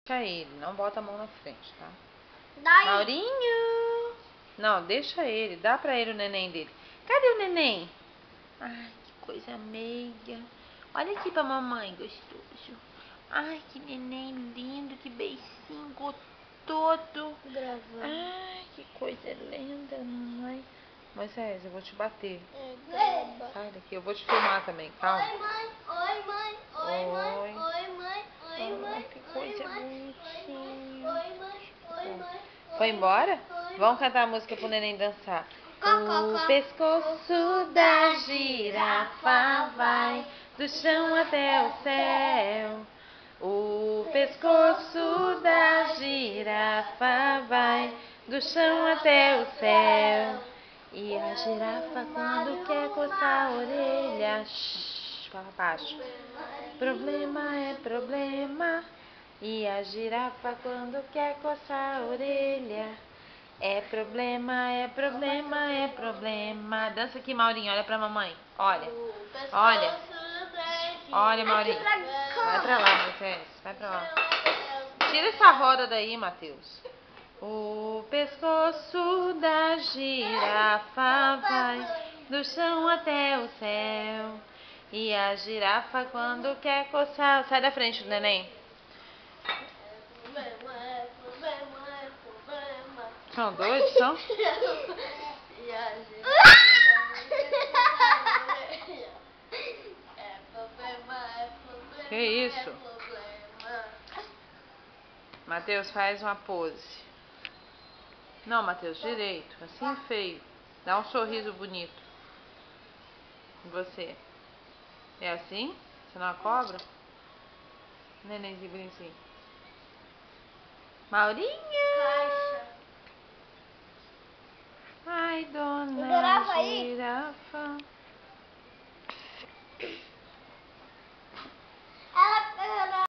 Deixa ele, não bota a mão na frente, tá? Daí. Maurinho! Não, deixa ele, dá pra ele o neném dele. Cadê o neném? Ai, que coisa meiga. Olha aqui pra mamãe, gostoso. Ai, que neném lindo, que beicinho gostoso. Gravando. Ai, que coisa linda, mamãe. Moisés, eu vou te bater. Sai daqui, eu vou te filmar também, calma. Oi, mãe. Oi, mãe. Oi, mãe. Oi. Oi, mãe. Oi, mãe. Que coisa Oi, mãe. bonitinha. Oi, mãe. Oi, mãe. Foi embora? Vamos cantar a música pro neném dançar. O pescoço da girafa vai do chão até o céu. O pescoço da girafa vai do chão até o céu. E a girafa quando quer coçar a orelha, fala baixo. Problema é problema. E a girafa quando quer coçar a orelha, é problema, é problema, é problema. Dança aqui, Maurinho, olha pra mamãe. Olha, olha. Olha, Maurinho. Vai pra lá, Moisés. Vai pra lá. Tira essa roda daí, Matheus. O pescoço da girafa vai do chão até o céu. E a girafa quando quer coçar... Sai da frente do neném. São doidos, são? Que isso? Matheus, faz uma pose. Não, Matheus, direito. Assim feio. Dá um sorriso bonito. E você? É assim? Você não é cobra? Nenenzinho bonitinho. Maurinho! Ai, dona Grava aí. girafa.